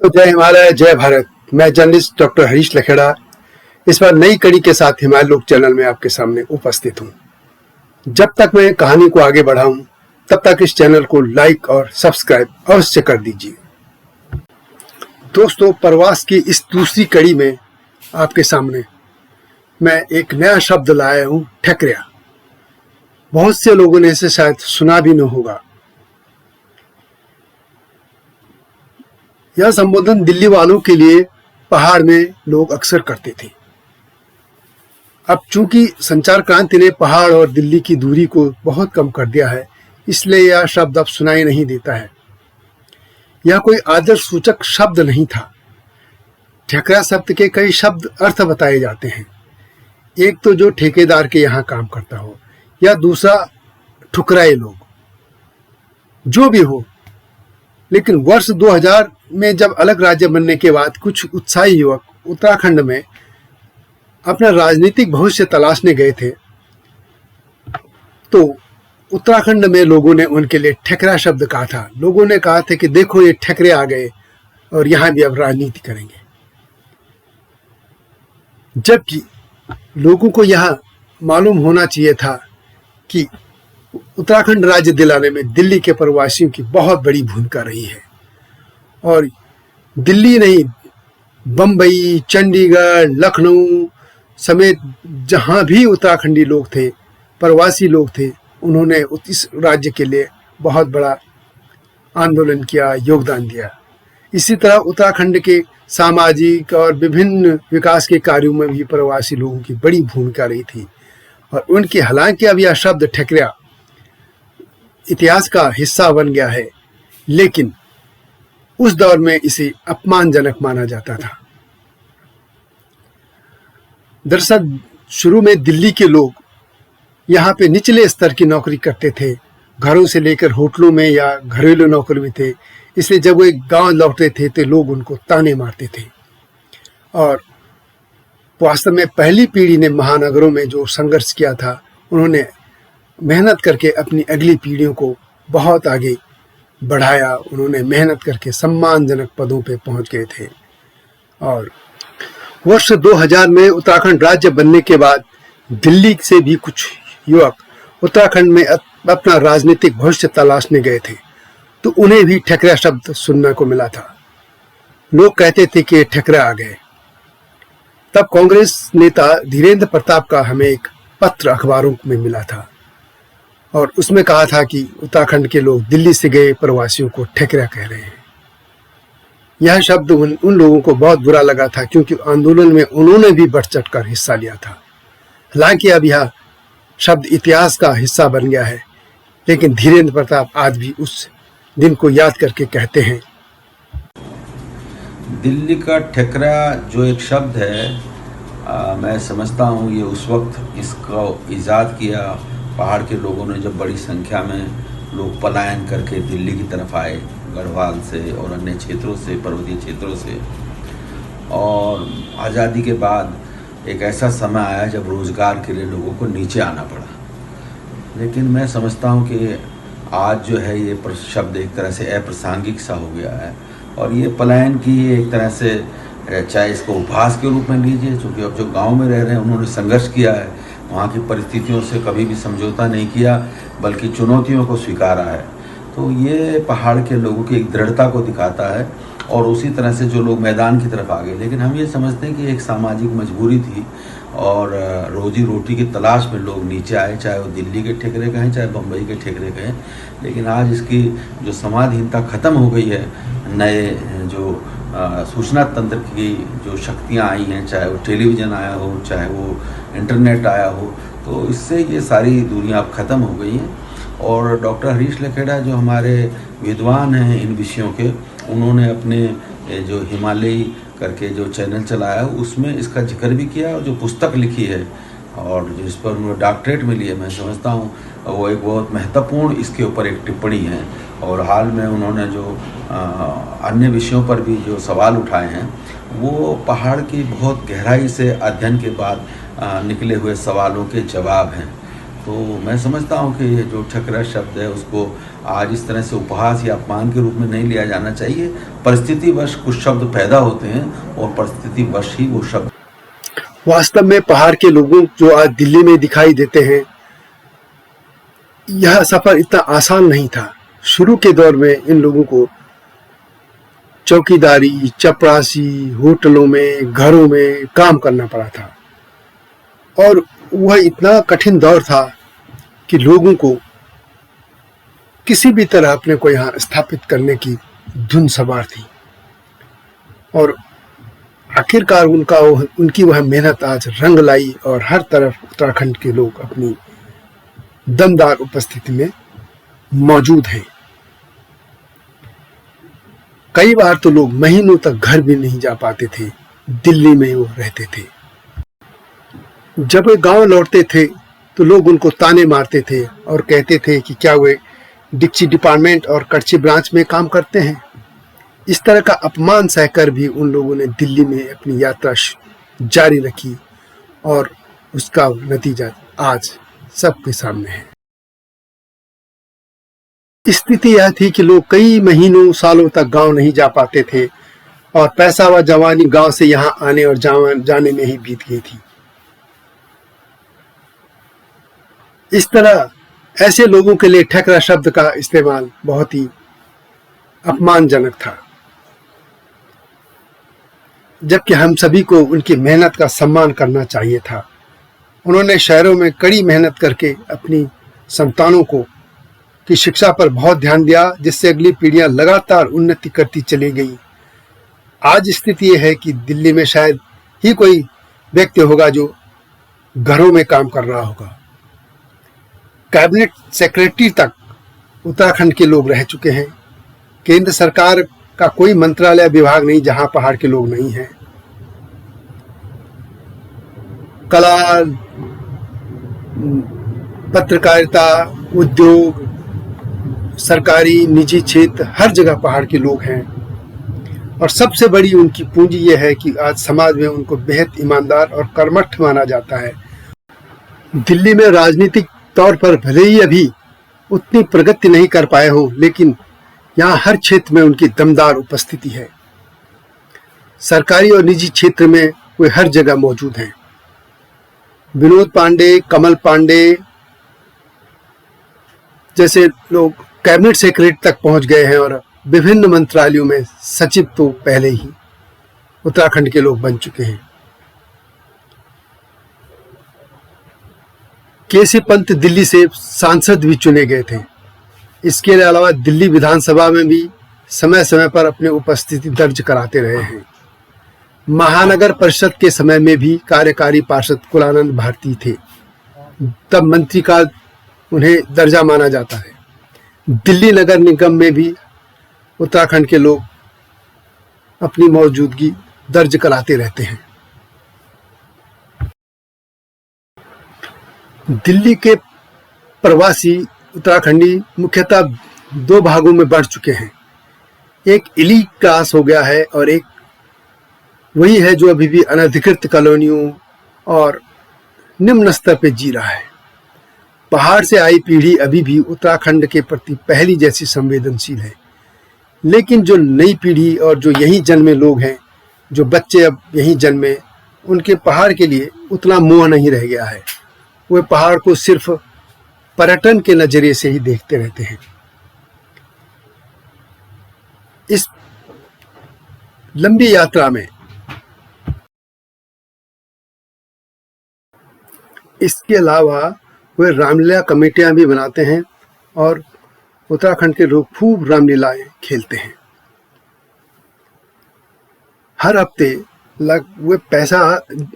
जय हिमालय, जय भारत। मैं जर्नलिस्ट डॉक्टर हरीश लखेड़ा इस बार नई कड़ी के साथ हिमालय लोक चैनल में आपके सामने उपस्थित हूँ। जब तक मैं कहानी को आगे बढ़ाऊं तब तक इस चैनल को लाइक और सब्सक्राइब अवश्य कर दीजिए। दोस्तों, प्रवास की इस दूसरी कड़ी में आपके सामने मैं एक नया शब्द लाया हूँ, ठेकरिया। बहुत से लोगों ने इसे शायद सुना भी न होगा। यह संबोधन दिल्ली वालों के लिए पहाड़ में लोग अक्सर करते थे। अब चूंकि संचार क्रांति ने पहाड़ और दिल्ली की दूरी को बहुत कम कर दिया है, इसलिए यह शब्द अब सुनाई नहीं देता है। यह कोई आदर्श सूचक शब्द नहीं था। ठेकरा शब्द के कई शब्द अर्थ बताए जाते हैं। एक तो जो ठेकेदार के यहाँ काम करता हो, या दूसरा ठुकराए लोग, जो भी हो। लेकिन वर्ष 2000 में जब अलग राज्य बनने के बाद कुछ उत्साही युवक उत्तराखंड में अपना राजनीतिक भविष्य तलाशने गए थे, तो उत्तराखंड में लोगों ने उनके लिए ठेकरा शब्द कहा था। लोगों ने कहा था कि देखो, ये ठेकरे आ गए और यहाँ भी अब राजनीति करेंगे। जबकि लोगों को यह मालूम होना चाहिए था कि उत्तराखंड राज्य दिलाने में दिल्ली के प्रवासियों की बहुत बड़ी भूमिका रही है। और दिल्ली नहीं, बम्बई, चंडीगढ़, लखनऊ समेत जहाँ भी उत्तराखंडी लोग थे, प्रवासी लोग थे, उन्होंने इस राज्य के लिए बहुत बड़ा आंदोलन किया, योगदान दिया। इसी तरह उत्तराखंड के सामाजिक और विभिन्न विकास के कार्यों में भी प्रवासी लोगों की बड़ी भूमिका रही थी। और उनकी, हालांकि अब यह शब्द ठेकरिया इतिहास का हिस्सा बन गया है, लेकिन उस दौर में इसे अपमानजनक माना जाता था। दरअसल शुरू में दिल्ली के लोग यहाँ पे निचले स्तर की नौकरी करते थे, घरों से लेकर होटलों में या घरेलू नौकरी में थे। इसलिए जब वो एक गांव लौटते थे तो लोग उनको ताने मारते थे। और वास्तव में पहली पीढ़ी ने महानगरों में जो संघर्ष किया था, उन्होंने मेहनत करके अपनी अगली पीढ़ियों को बहुत आगे बढ़ाया। उन्होंने मेहनत करके सम्मानजनक पदों पे पहुंच गए थे। और वर्ष 2000 में उत्तराखंड राज्य बनने के बाद दिल्ली से भी कुछ युवक उत्तराखंड में अपना राजनीतिक भविष्य तलाशने गए थे, तो उन्हें भी ठेकरा शब्द सुनने को मिला था। लोग कहते थे कि ठेकरा आ गए। तब कांग्रेस नेता धीरेन्द्र प्रताप का हमें एक पत्र अखबारों में मिला था, और उसमें कहा था कि उत्तराखंड के लोग दिल्ली से गए प्रवासियों को ठेकरा कह रहे हैं। यह शब्द उन लोगों को बहुत बुरा लगा था, क्योंकि आंदोलन में उन्होंने भी बढ़ चढ़ कर हिस्सा लिया था। हालांकि अब यह शब्द इतिहास का हिस्सा बन गया है, लेकिन धीरेन्द्र प्रताप आज भी उस दिन को याद करके कहते हैं। दिल्ली का ठेकरा जो एक शब्द है, मैं समझता हूँ ये उस वक्त इसको ईजाद किया पहाड़ के लोगों ने, जब बड़ी संख्या में लोग पलायन करके दिल्ली की तरफ आए, गढ़वाल से और अन्य क्षेत्रों से, पर्वतीय क्षेत्रों से। और आज़ादी के बाद एक ऐसा समय आया जब रोज़गार के लिए लोगों को नीचे आना पड़ा। लेकिन मैं समझता हूँ कि आज जो है ये शब्द एक तरह से अप्रासंगिक सा हो गया है। और ये पलायन की एक तरह से, चाहे इसको उपहास के रूप में लीजिए, क्योंकि अब जो गांव में रह रहे हैं उन्होंने संघर्ष किया है, वहाँ की परिस्थितियों से कभी भी समझौता नहीं किया, बल्कि चुनौतियों को स्वीकारा है। तो ये पहाड़ के लोगों की एक दृढ़ता को दिखाता है। और उसी तरह से जो लोग मैदान की तरफ आ गए, लेकिन हम ये समझते हैं कि एक सामाजिक मजबूरी थी और रोजी रोटी की तलाश में लोग नीचे आए, चाहे वो दिल्ली के ठेकरे कहें, चाहे बम्बई के ठेकरे कहें। लेकिन आज इसकी जो समाधीनता ख़त्म हो गई है, नए जो सूचना तंत्र की जो शक्तियाँ आई हैं, चाहे वो टेलीविज़न आया हो, चाहे वो इंटरनेट आया हो, तो इससे ये सारी दूरियाँ अब ख़त्म हो गई हैं। और डॉक्टर हरीश लखेड़ा जो हमारे विद्वान हैं इन विषयों के, उन्होंने अपने जो हिमालय करके जो चैनल चलाया उसमें इसका जिक्र भी किया, और जो पुस्तक लिखी है और जिस पर उन्हें डॉक्टरेट मिली है, मैं समझता हूँ वो एक बहुत महत्वपूर्ण इसके ऊपर एक टिप्पणी है। और हाल में उन्होंने जो अन्य विषयों पर भी जो सवाल उठाए हैं, वो पहाड़ की बहुत गहराई से अध्ययन के बाद निकले हुए सवालों के जवाब हैं। तो मैं समझता हूँ कि ये जो ठकरा शब्द है उसको आज इस तरह से उपहास या अपमान के रूप में नहीं लिया जाना चाहिए। परिस्थितिवश कुछ शब्द पैदा होते हैं और परिस्थितिवश ही वो शब्द। वास्तव में पहाड़ के लोगों जो आज दिल्ली में दिखाई देते हैं, यह सफर इतना आसान नहीं था। शुरू के दौर में इन लोगों को चौकीदारी, चपरासी, होटलों में, घरों में काम करना पड़ा था और वह इतना कठिन दौर था कि लोगों को किसी भी तरह अपने को यहाँ स्थापित करने की धुन सवार थी और आखिरकार उनकी वह मेहनत आज रंग लाई और हर तरफ उत्तराखंड के लोग अपनी दमदार उपस्थिति में मौजूद हैं। कई बार तो लोग महीनों तक घर भी नहीं जा पाते थे, दिल्ली में वो रहते थे। जब वे गांव लौटते थे तो लोग उनको ताने मारते थे और कहते थे कि क्या वे डिक्ची डिपार्टमेंट और कच्ची ब्रांच में काम करते हैं। इस तरह का अपमान सहकर भी उन लोगों ने दिल्ली में अपनी यात्रा जारी रखी और उसका नतीजा आज सबके सामने है। स्थिति यह थी कि लोग कई महीनों सालों तक गांव नहीं जा पाते थे और पैसा व जवानी गांव से यहां आने और जाने में ही बीत गई थी। इस तरह ऐसे लोगों के लिए ठकरा शब्द का इस्तेमाल बहुत ही अपमानजनक था, जबकि हम सभी को उनकी मेहनत का सम्मान करना चाहिए था। उन्होंने शहरों में कड़ी मेहनत करके अपनी संतानों को की शिक्षा पर बहुत ध्यान दिया, जिससे अगली पीढ़ियां लगातार उन्नति करती चली गई। आज स्थिति यह है कि दिल्ली में शायद ही कोई व्यक्ति होगा जो घरों में काम कर रहा होगा। कैबिनेट सेक्रेटरी तक उत्तराखंड के लोग रह चुके हैं। केंद्र सरकार का कोई मंत्रालय विभाग नहीं जहां पहाड़ के लोग नहीं हैं। कला, पत्रकारिता, उद्योग, सरकारी, निजी क्षेत्र, हर जगह पहाड़ के लोग हैं और सबसे बड़ी उनकी पूंजी यह है कि आज समाज में उनको बेहद ईमानदार और कर्मठ माना जाता है। दिल्ली में राजनीतिक तौर पर भले ही अभी उतनी प्रगति नहीं कर पाए हो, लेकिन यहाँ हर क्षेत्र में उनकी दमदार उपस्थिति है। सरकारी और निजी क्षेत्र में वे हर जगह मौजूद हैं। विनोद पांडे, कमल पांडे जैसे लोग कैबिनेट सेक्रेटरी तक पहुंच गए हैं और विभिन्न मंत्रालयों में सचिव तो पहले ही उत्तराखंड के लोग बन चुके हैं। केसी पंत दिल्ली से सांसद भी चुने गए थे। इसके अलावा दिल्ली विधानसभा में भी समय समय पर अपनी उपस्थिति दर्ज कराते रहे हैं। महानगर परिषद के समय में भी कार्यकारी पार्षद कुलानंद भारती थे, तब मंत्री का उन्हें दर्जा माना जाता है। दिल्ली नगर निगम में भी उत्तराखंड के लोग अपनी मौजूदगी दर्ज कराते रहते हैं। दिल्ली के प्रवासी उत्तराखंडी मुख्यतः दो भागों में बढ़ चुके हैं। एक इलीट क्लास हो गया है और एक वही है जो अभी भी अनधिकृत कॉलोनियों और निम्न स्तर पे जी रहा है। पहाड़ से आई पीढ़ी अभी भी उत्तराखंड के प्रति पहली जैसी संवेदनशील है, लेकिन जो नई पीढ़ी और जो यहीं जन्मे लोग हैं, जो बच्चे अब यहीं जन्मे, उनके पहाड़ के लिए उतना मोह नहीं रह गया है। वे पहाड़ को सिर्फ पर्यटन के नजरिए से ही देखते रहते हैं। इस लंबी यात्रा में इसके अलावा वे रामलीला कमेटियां भी बनाते हैं और उत्तराखंड के लोग खूब रामलीलाएं खेलते हैं। हर हफ्ते वे पैसा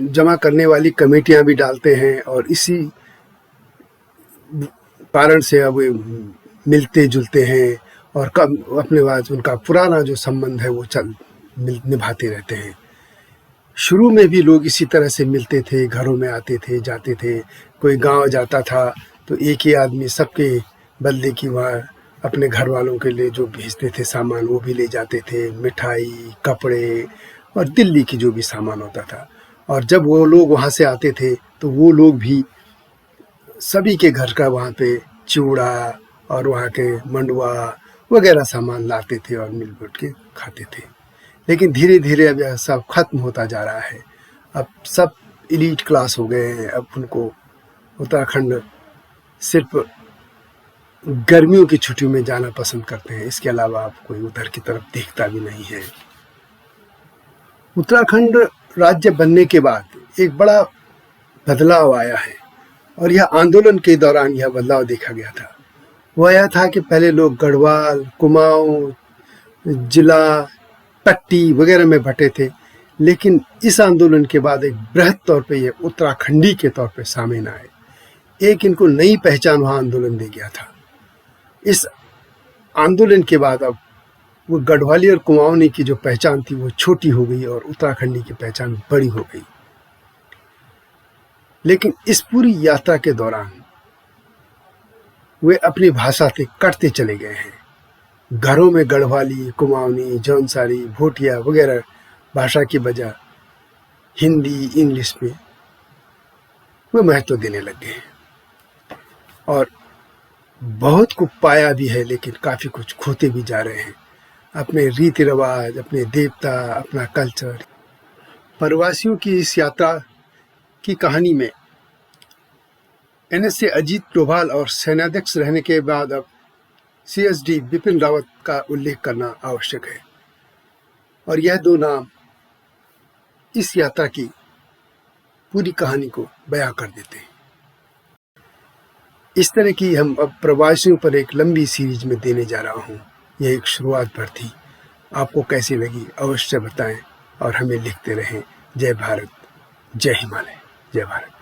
जमा करने वाली कमेटियां भी डालते हैं और इसी कारण से अब वे मिलते जुलते हैं और अपने बाद उनका पुराना जो संबंध है वो निभाते रहते हैं। शुरू में भी लोग इसी तरह से मिलते थे, घरों में आते थे, जाते थे। कोई गांव जाता था तो एक ही आदमी सबके बदले की वहाँ अपने घर वालों के लिए जो भेजते थे सामान वो भी ले जाते थे, मिठाई, कपड़े और दिल्ली की जो भी सामान होता था। और जब वो लोग वहाँ से आते थे तो वो लोग भी सभी के घर का वहाँ पे चिवड़ा और वहाँ के मंडुआ वगैरह सामान लाते थे और मिल बैठ के खाते थे। लेकिन धीरे धीरे अब यह सब खत्म होता जा रहा है। अब सब एलीट क्लास हो गए हैं। अब उनको उत्तराखंड सिर्फ गर्मियों की छुट्टियों में जाना पसंद करते हैं, इसके अलावा अब कोई उधर की तरफ देखता भी नहीं है। उत्तराखंड राज्य बनने के बाद एक बड़ा बदलाव आया है और यह आंदोलन के दौरान यह बदलाव देखा गया था। वह यह था कि पहले लोग गढ़वाल, कुमाऊं, जिला, पट्टी वगैरह में बटे थे, लेकिन इस आंदोलन के बाद एक बृहद तौर पे ये उत्तराखंडी के तौर पे सामने आए। एक इनको नई पहचान वहाँ आंदोलन दे गया था। इस आंदोलन के बाद अब वो गढ़वाली और कुमाऊनी की जो पहचान थी वो छोटी हो गई और उत्तराखंडी की पहचान बड़ी हो गई। लेकिन इस पूरी यात्रा के दौरान वे अपनी भाषा से कटते चले गए हैं। घरों में गढ़वाली, कुमाऊनी, जौनसारी, भोटिया वगैरह भाषा की बजाय हिंदी, इंग्लिश में वे महत्व देने लग गए और बहुत कुछ पाया भी है, लेकिन काफ़ी कुछ खोते भी जा रहे हैं। अपने रीति रिवाज, अपने देवता, अपना कल्चर। प्रवासियों की इस यात्रा की कहानी में NSA अजीत डोभाल और सेनाध्यक्ष रहने के बाद अब CSD बिपिन रावत का उल्लेख करना आवश्यक है और यह दो नाम इस यात्रा की पूरी कहानी को बयां कर देते हैं। इस तरह की हम अब प्रवासियों पर एक लंबी सीरीज में देने जा रहा हूँ। यह एक शुरुआत पर थी। आपको कैसी लगी अवश्य बताएं और हमें लिखते रहें। जय भारत, जय हिमालय, जय भारत।